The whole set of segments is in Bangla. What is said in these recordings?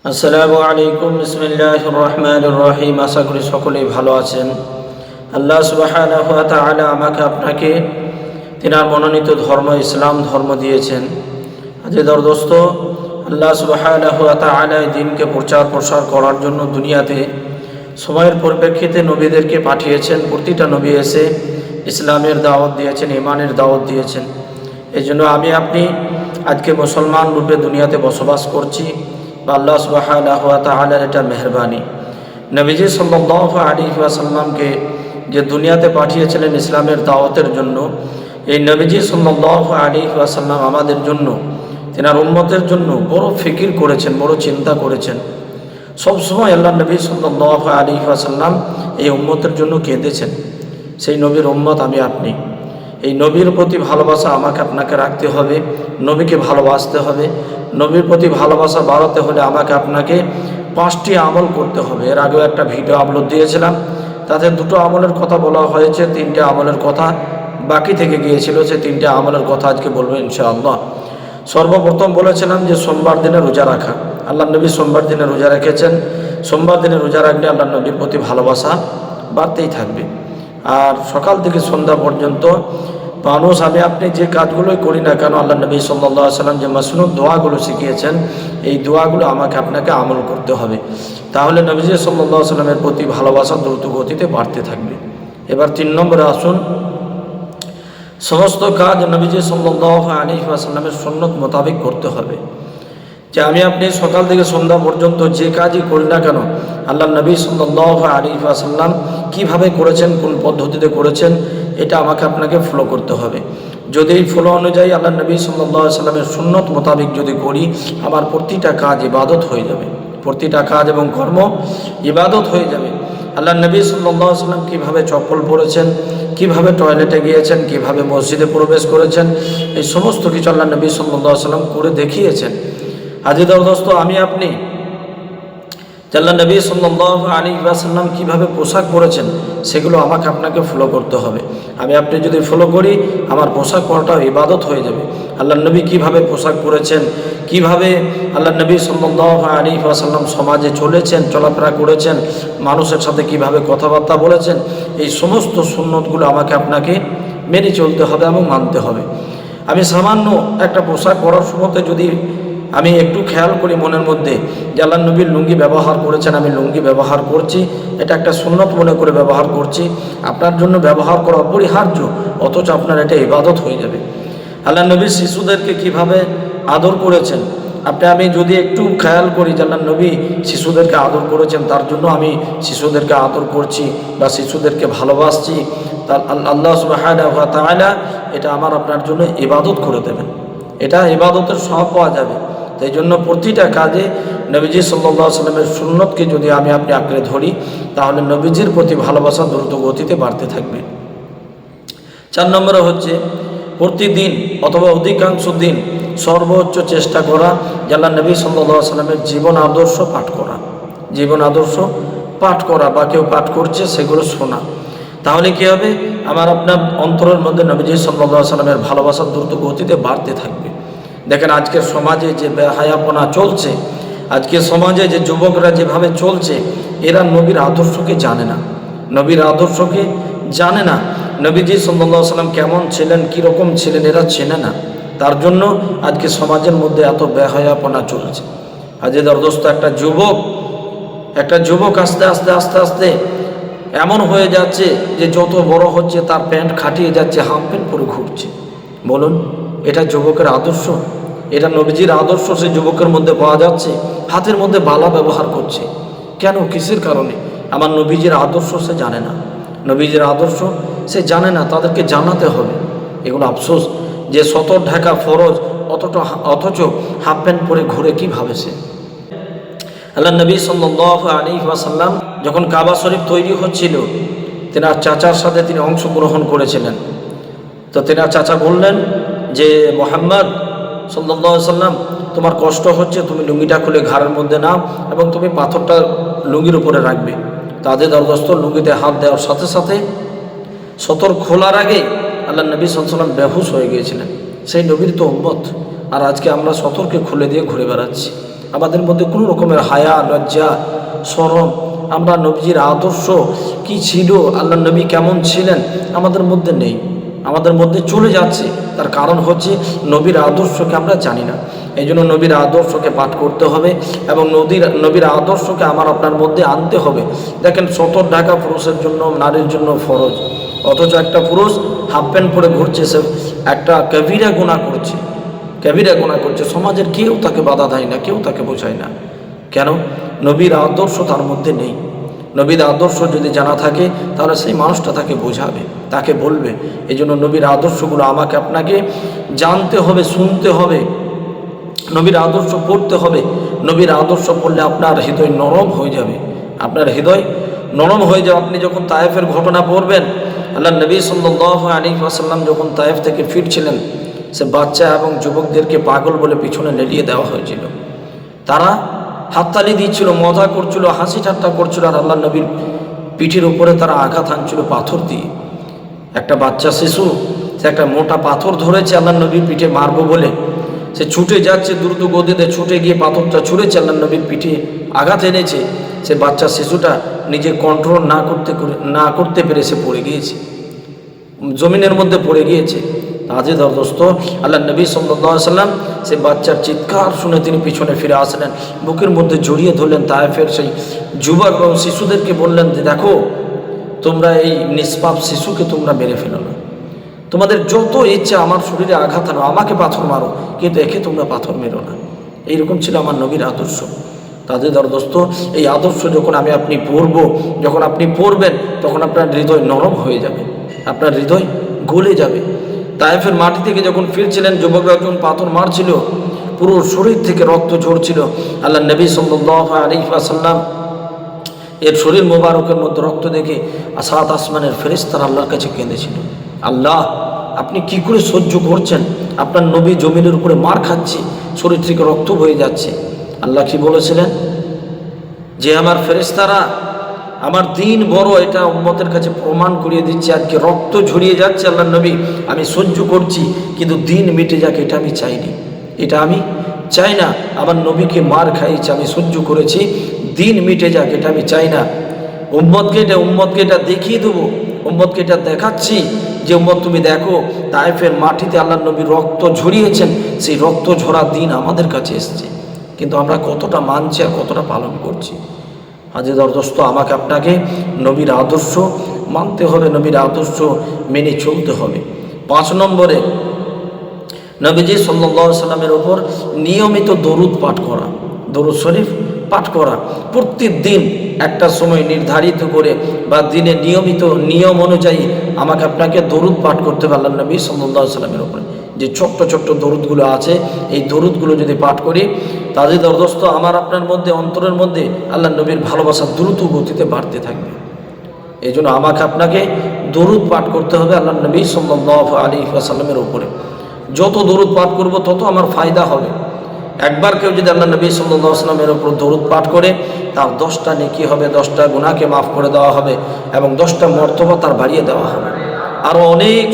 আসসালামু আলাইকুম বিসমিল্লাহির রহমানির রহিম। আশা করি সকলেই ভালো আছেন। আল্লাহ সুবহানাহু ওয়া তাআলা আমাকে আপনাকে তিনার মনোনীত ধর্ম ইসলাম ধর্ম দিয়েছেন। আজিজর দোস্ত, আল্লাহ সুবহানাহু ওয়া তাআলা এই দিনকে প্রচার প্রসার করার জন্য দুনিয়াতে সময়ের পরিপ্রেক্ষিতে নবীদেরকে পাঠিয়েছেন। প্রতিটা নবী এসে ইসলামের দাওয়াত দিয়েছেন, ঈমানের দাওয়াত দিয়েছেন। এই জন্য আমি আপনি আজকে মুসলমান রূপে দুনিয়াতে বসবাস করছি। আল্লাহ সুবহানাহু ওয়া তাআলার এটা মেহরবানি। নবীজি সাল্লাল্লাহু আলাইহি ওয়াসাল্লামকে যে দুনিয়াতে পাঠিয়েছিলেন ইসলামের দাওয়াতের জন্য, এই নবীজি সাল্লাল্লাহু আলাইহি ওয়াসাল্লাম আমাদের জন্য, তেনার উম্মতের জন্য বড় ফিকির করেছেন, বড় চিন্তা করেছেন। সবসময় আল্লাহ নবী সাল্লাল্লাহু আলাইহি ওয়াসাল্লাম এই উম্মতের জন্য কেঁদেছেন। সেই নবীর উম্মত আমি আপনি। এই নবীর প্রতি ভালোবাসা আমাকে আপনাকে রাখতে হবে, নবীকে ভালোবাসতে হবে। নবীর প্রতি ভালোবাসা বাড়াতে হলে আমাকে আপনাকে 5টি আমল করতে হবে। এর আগেও একটা ভিডিও আপলোড দিয়েছিলাম, তাতে 2টো আমলের কথা বলা হয়েছে, 3টে আমলের কথা বাকি থেকে গিয়েছিল। সে 3টে আমলের কথা আজকে বলবো ইনশাআল্লাহ। সর্বপ্রথম বলেছিলাম যে সোমবার দিনে রোজা রাখা। আল্লাহ নবী সোমবার দিনে রোজা রেখেছেন। সোমবার দিনে রোজা রাখলে আল্লাহ নবীর প্রতি ভালোবাসা বাড়তেই থাকবে। আর সকাল থেকে সন্ধ্যা পর্যন্ত মানুষ আমি আপনি যে কাজগুলোই করি না কেন, আল্লাহ নবী সাল্লাল্লাহু আলাইহি ওয়াসাল্লাম যে মাসনুদ দোয়াগুলো শিখিয়েছেন, এই দোয়াগুলো আমাকে আপনাকে আমল করতে হবে। তাহলে নবীজি সাল্লাল্লাহু আলাইহি ওয়াসাল্লামের প্রতি ভালোবাসা দ্রুত গতিতে বাড়তে থাকবে। এবার 3 নম্বরে আসুন। সমস্ত কাজ নবীজি সাল্লাল্লাহু আলাইহি ওয়াসাল্লামের সুন্নত মোতাবেক করতে হবে। যে আমি আপনি সকাল থেকে সন্ধ্যা পর্যন্ত যে কাজই করি না কেন, আল্লাহ নবী সাল্লাল্লাহু আলাইহি ওয়াসাল্লাম কীভাবে করেছেন, কোন পদ্ধতিতে করেছেন, এটা আমাকে আপনাকে ফলো করতে হবে। যদি এই ফলো অনুযায়ী আল্লাহ নবী সাল্লাল্লাহু আলাইহি ওয়াসাল্লামের সুন্নত মোতাবেক যদি করি, আমার প্রতিটা কাজ ইবাদত হয়ে যাবে। প্রতিটা কাজ এবং কর্ম ইবাদত হয়ে যাবে। আল্লাহ নবী সাল্লাল্লাহু আলাইহি ওয়াসাল্লাম কীভাবে চপ্পল পরেছেন, কীভাবে টয়লেটে গিয়েছেন, কীভাবে মসজিদে প্রবেশ করেছেন, এই সমস্ত কিছু আল্লাহ নবী সাল্লাল্লাহু আলাইহি ওয়াসাল্লাম করে দেখিয়েছেন। আজিজর দোস্ত, আমি আপনি আল্লাহ নবী সাল্লাল্লাহু আলাইহি ওয়াসাল্লাম কীভাবে পোশাক পরেছেন, সেগুলো আমাকে আপনাকে ফলো করতে হবে। আমি আপনি যদি ফলো করি, আমার পোশাক পরাটাও ইবাদত হয়ে যাবে। আল্লাহ নবী কীভাবে পোশাক পরেছেন, কীভাবে আল্লাহ নবী সাল্লাল্লাহু আলাইহি ওয়াসাল্লাম সমাজে চলেছেন, চলাফেরা করেছেন, মানুষের সাথে কীভাবে কথাবার্তা বলেছেন, এই সমস্ত সুন্নতগুলো আমাকে আপনাকে মেনে চলতে হবে এবং মানতে হবে। আমি সামান্য একটা পোশাক পরার সময়তে যদি আমি একটু খেয়াল করি মনের মধ্যে যে আল্লাহ নবীর লুঙ্গি ব্যবহার করেছেন, আমি লুঙ্গি ব্যবহার করছি, এটা একটা সুন্নত মনে করে ব্যবহার করছি, আপনার জন্য ব্যবহার করা অপরিহার্য, অথচ আপনার এটা ইবাদত হয়ে যাবে। আল্লাহ নবী শিশুদেরকে কিভাবে আদর করেছেন, আমি যদি একটু খেয়াল করি যে আল্লাহ নবী শিশুদেরকে আদর করেছেন, তার জন্য আমি শিশুদেরকে আদর করছি বা শিশুদেরকে ভালোবাসছি, তার আল্লাহ সুবহানাহু ওয়া তাআলা এটা আমার আপনার জন্য ইবাদত করে দেবেন। এটা ইবাদতের সওয়াব পাওয়া যাবে। তাই জন্য প্রতিটা কাজে নবীজি সাল্লাল্লাহু আলাইহি ওয়াসাল্লামের সুন্নতকে যদি আমি আপনি আঁকড়ে ধরি, তাহলে নবীজির প্রতি ভালোবাসা দ্রুত গতিতে বাড়তে থাকবে। 4 নম্বরে হচ্ছে প্রতিদিন অথবা অধিকাংশ দিন সর্বোচ্চ চেষ্টা করা যে আল্লাহ নবী সাল্লাল্লাহু আলাইহি ওয়াসাল্লামের জীবন আদর্শ পাঠ করা। জীবন আদর্শ পাঠ করা বা কেউ পাঠ করছে সেগুলো শোনা। তাহলে কী হবে, আমার আপনার অন্তরের মধ্যে নবীজি সাল্লাল্লাহু আলাইহি ওয়াসাল্লামের ভালোবাসা দ্রুত গতিতে বাড়তে থাকবে। দেখেন আজকের সমাজে যে বেহায়াপনা চলছে, আজকের সমাজে যে যুবকরা যেভাবে চলছে, এরা নবীর আদর্শকে জানে না, নবীর আদর্শকে জানে না। নবীজি সাল্লাল্লাহু আলাইহি ওয়াসাল্লাম কেমন ছিলেন, কীরকম ছিলেন, এরা চেনে না। তার জন্য আজকে সমাজের মধ্যে এত বেহায়াপনা চলছে। আজিজর দোস্ত, একটা যুবক আস্তে আস্তে আস্তে আস্তে এমন হয়ে যাচ্ছে যে যত বড় হচ্ছে তার প্যান্ট খাটিয়ে যাচ্ছে, হাফ প্যান্ট পরে ঘুরছে। বলুন, এটা যুবকের আদর্শ? এটা নবীজির আদর্শ সে যুবকের মধ্যে পাওয়া যাচ্ছে? হাতের মধ্যে বালা ব্যবহার করছে কেন, কিসের কারণে? আমার নবীজির আদর্শ সে জানে না, নবীজির আদর্শ সে জানে না, তাদেরকে জানাতে হবে। এগুলো আফসোস যে সতর ঢাকা ফরজ, অথচ হাফ প্যান্ট পরে ঘুরে কীভাবে সে। আল্লাহ নবী সাল্লাল্লাহু আলাইহি ওয়াসাল্লাম যখন কাবা শরীফ তৈরি হচ্ছিল, তেনার চাচার সাথে তিনি অংশগ্রহণ করেছিলেন। তো তেনার চাচা বললেন যে মুহাম্মদ সাল্লাল্লাহু আলাইহি ওয়াসাল্লাম, তোমার কষ্ট হচ্ছে, তুমি লুঙ্গিটা খুলে ঘাড়ের মধ্যে নাও এবং তুমি পাথরটা লুঙ্গির উপরে রাখবে। তাদের দরদস্ত লুঙ্গিতে হাত দেওয়ার সাথে সাথে সতর খোলার আগে আল্লাহ নবী সাল্লাল্লাহু আলাইহি ওয়াসাল্লাম বেহুশ হয়ে গিয়েছিলেন। সেই নবীর তো উম্মত, আর আজকে আমরা সতরকে খুলে দিয়ে ঘুরে বেড়াচ্ছি। আমাদের মধ্যে কোনো রকমের হায়া, লজ্জা, শরম, আমরা নবীজির আদর্শ কি ছিল, আল্লাহ নবী কেমন ছিলেন, আমাদের মধ্যে নেই, আমাদের মধ্যে চলে যাচ্ছে। তার কারণ হচ্ছে নবীর আদর্শকে আমরা জানি না। এই জন্য নবীর আদর্শকে পাঠ করতে হবে এবং নবীর আদর্শকে আমার আপনার মধ্যে আনতে হবে। দেখেন, সতর ঢাকা পুরুষের জন্য, নারীর জন্য ফরজ, অথচ একটা পুরুষ হাফ প্যান্ট পরে ঘুরছে, সে একটা কবিরা গুনাহ করছে, কবিরা গুনাহ করছে। সমাজের কেউ তাকে বাধা দেয় না, কেউ তাকে বোঝায় না। কেন? নবীর আদর্শ তার মধ্যে নেই। নবীর আদর্শ যদি জানা থাকে তাহলে সেই মানুষটা তাকে বোঝাবে, তাকে বলবে। এই জন্য নবীর আদর্শগুলো আমাকে আপনাকে জানতে হবে, শুনতে হবে, নবীর আদর্শ পড়তে হবে। নবীর আদর্শ পড়লে আপনার হৃদয় নরম হয়ে যাবে, আপনার হৃদয় নরম হয়ে যাবে। আপনি যখন তায়েফের ঘটনা পড়বেন, আল্লাহ নবী সাল্লাল্লাহু আলাইহি ওয়াসাল্লাম যখন তায়েফ থেকে ফিরছিলেন, সে বাচ্চা এবং যুবকদেরকে পাগল বলে পিছনে লেলিয়ে দেওয়া হয়েছিল। তারা হাততালি দিচ্ছিল, মজা করছিল, হাসি ঠাট্টা করছিল, আর আল্লাহ নবীর পিঠের উপরে তারা আঘাত হানছিল পাথর দিয়ে। একটা বাচ্চা শিশু, সে একটা মোটা পাথর ধরেছে আল্লাহ নবীর পিঠে মারবো বলে, সে ছুটে যাচ্ছে, দ্রুত গতিতে ছুটে গিয়ে পাথরটা ছুঁড়েছে, আল্লাহ নবীর পিঠে আঘাত এনেছে। সে বাচ্চা শিশুটা নিজে কন্ট্রোল না করতে পেরে সে পড়ে গিয়েছে, জমিনের মধ্যে পড়ে গিয়েছে। আজে দোস্ত, আল্লাহ নবী সাল্লাল্লাহু আলাইহি ওয়াসাল্লাম সে বাচ্চার চিৎকার শুনে তিনি পিছনে ফিরে আসলেন, বুকের মধ্যে জড়িয়ে ধরলেন। তায়েফের সেই যুবক এবং শিশুদেরকে বললেন যে, দেখো, তোমরা এই নিষ্পাপ শিশুকে তোমরা মেরে ফেলো না, তোমাদের যত ইচ্ছা আমার শরীরে আঘাত আনো, আমাকে পাথর মারো, কিন্তু একে তোমরা পাথর মেরো না। এইরকম ছিল আমার নবীর আদর্শ। তাদের দোস্ত, এই আদর্শ যখন আপনি পড়ব, যখন আপনি পড়বেন, তখন আপনার হৃদয় নরম হয়ে যাবে, আপনার হৃদয় গলে যাবে। তায়েফের মাটি থেকে যখন ফিরছিলেন, যুবকরা যখন পাথর মারছিল, পুরো শরীর থেকে রক্ত ঝরছিল। আল্লাহ নবী সাল্লাল্লাহু আলাইহি ওয়াসাল্লাম এর শরীর মোবারকের মধ্যে রক্ত দেখে সাত আসমানের ফেরেশতারা আল্লাহর কাছে কেঁদেছিল, আল্লাহ, আপনি কি করে সহ্য করছেন? আপনার নবী জমিনের উপরে মার খাচ্ছে, শরীর থেকে রক্ত বয়ে যাচ্ছে। আল্লাহ কি বলেছিলেন? যে আমার ফেরেশতারা, আমার দিন বড়, এটা উম্মতের কাছে প্রমাণ করিয়ে দিচ্ছে। আজকে রক্ত ঝরিয়ে যাচ্ছে আল্লাহ নবী, আমি সহ্য করছি, কিন্তু দিন মিটে যাক এটা আমি চাইনি, এটা আমি চাই না। আমার নবীকে মার খাইয়েছে, আমি সহ্য করেছি, দিন মিটে যাক এটা আমি চাই না। উম্মতকে এটা দেখিয়ে দেবো, উম্মতকে এটা দেখাচ্ছি যে উম্মত তুমি দেখো, তায়েফের মাটিতে আল্লাহ নবী রক্ত ঝরিয়েছেন, সেই রক্ত ঝরা দিন আমাদের কাছে এসছে, কিন্তু আমরা কতটা মানছি আর কতটা পালন করছি। আজে দোস্ত, আমাকে আপনাকে নবীর আদর্শ মানতে হবে, নবীর আদর্শ মেনে চলতে হবে। 5 নম্বরে, নবীজি সাল্লাল্লাহু আলাইহি সাল্লামের ওপর নিয়মিত দরুদ পাঠ করা, দরুদ শরীফ পাঠ করা। প্রত্যেকদিন একটা সময় নির্ধারিত করে বা দিনে নিয়মিত নিয়ম অনুযায়ী আমাকে আপনাকে দরুদ পাঠ করতে হবে আল্লাহ নবী সাল্লাল্লাহু আলাইহি সাল্লামের ওপরে। যে ছোট্ট ছোট্ট দরুদগুলো আছে, এই দরুদগুলো যদি পাঠ করি, তাদের দোস্ত আমার আপনার মধ্যে, অন্তরের মধ্যে আল্লাহ নবীর ভালোবাসা দ্রুত গতিতে বাড়তে থাকবে। এই জন্য আমাকে আপনাকে দরুদ পাঠ করতে হবে আল্লাহ নবী সাল্লাল্লাহু আলাইহি ওয়াসাল্লামের উপরে। যত দরুদ পাঠ করব তত আমার ফায়দা হবে। একবার কেউ যদি আল্লাহ নবী সাল্লাল্লাহু আলাইহি ওয়াসাল্লামের উপর দরুদ পাঠ করে, তার 10টা নেকি হবে, 10টা গুনাহকে মাফ করে দেওয়া হবে এবং 10টা মর্তবা তার বাড়িয়ে দেওয়া হবে। আরও অনেক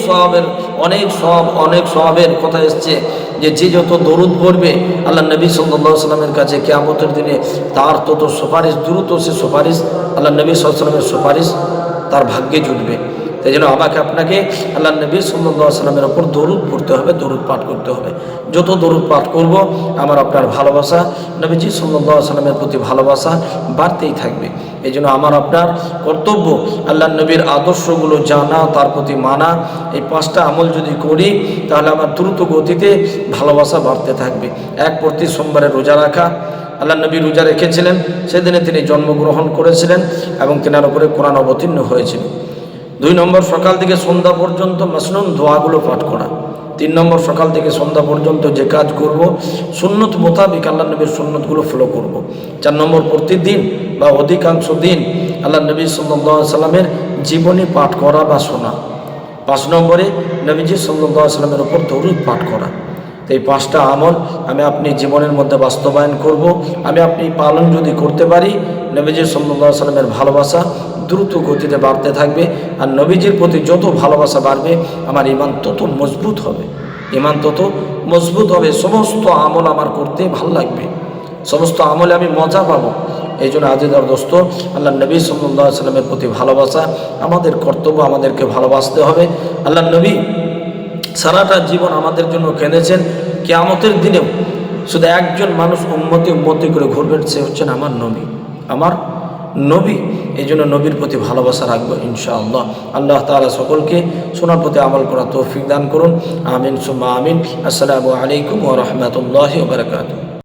সওয়াবের কথা এসছে যে যত দরুদ পড়বে আল্লাহ নবী সাল্লাল্লাহু আলাইহি ওয়াসাল্লামের কাছে কিয়ামতের দিনে তার তত সুপারিশ, দ্রুত সে সুপারিশ, আল্লাহ নবী সাল্লাল্লাহু আলাইহি ওয়াসাল্লামের সুপারিশ তার ভাগ্যে জুটবে। তাই জন্য আমাকে আপনাকে আল্লাহ নবী সাল্লাল্লাহু আলাইহি ওয়াসাল্লামের ওপর দরুদ পড়তে হবে, দরুদ পাঠ করতে হবে। যত দরুদ পাঠ করব, আমার আপনার ভালোবাসা, নবীজি সাল্লাল্লাহু আলাইহি ওয়াসাল্লামের প্রতি ভালোবাসা বাড়তেই থাকবে। এই জন্য আমার আপনার কর্তব্য আল্লাহ নবীর আদর্শগুলো জানা, তার প্রতি মানা। এই 5টা আমল যদি করি, তাহলে আমার দ্রুত গতিতে ভালোবাসা বাড়তে থাকবে। প্রতি সোমবারে রোজা রাখা, আল্লাহ নবী রোজা রেখেছিলেন, সেদিনে তিনি জন্মগ্রহণ করেছিলেন এবং তেনার উপরে কোরআন অবতীর্ণ হয়েছিল। 2 নম্বর, সকাল থেকে সন্ধ্যা পর্যন্ত মাসনুন দোয়াগুলো পাঠ করা। 3 নম্বর, সকাল থেকে সন্ধ্যা পর্যন্ত যে কাজ করব, সুন্নত মোতাবেক আল্লাহ নবীর সুন্নতগুলো ফলো করব। 4 নম্বর, প্রতিদিন বা অধিকাংশ দিন আল্লাহ নবী সাল্লাল্লাহু আলাইহি সাল্লামের জীবনী পাঠ করা বা শোনা। 5 নম্বরে, নবীজি সাল্লাল্লাহু আলাইহি সাল্লামের উপর দরুদ পাঠ করা। এই 5টা আমল আপনি জীবনের মধ্যে বাস্তবায়ন করব। আপনি পালন যদি করতে পারি, নবীজি সাল্লাল্লাহু আলাইহি সাল্লামের ভালোবাসা দ্রুত গতিতে বাড়তে থাকবে। আর নবীজির প্রতি যত ভালোবাসা বাড়বে, আমার ঈমান তত মজবুত হবে, সমস্ত আমল আমার করতে ভালো লাগবে। সমস্ত আমলে আমি মজা পাবো। এই জন্য আজিজার দোস্ত, আল্লাহ নবী সাল্লাল্লাহু আলাইহি সাল্লামের প্রতি ভালোবাসা আমাদের কর্তব্য, আমাদেরকে ভালোবাসতে হবে। আল্লাহ নবী সারাটা জীবন আমাদের জন্য কেঁদেছেন। কিয়ামতের দিনেও শুধু একজন মানুষ উম্মতি করে ঘুরবেন, সে হচ্ছেন আমার নবী, আমার নবী। এই জন্য নবীর প্রতি ভালোবাসা রাখবো ইনশাআল্লাহ। আল্লাহ তাআলা সকলকে শোনার প্রতি আমল করার তৌফিক দান করুন। আমিন সুম্মা আমিন। আসসালামু আলাইকুম ওয়া রাহমাতুল্লাহি ওয়া বারাকাতুহু।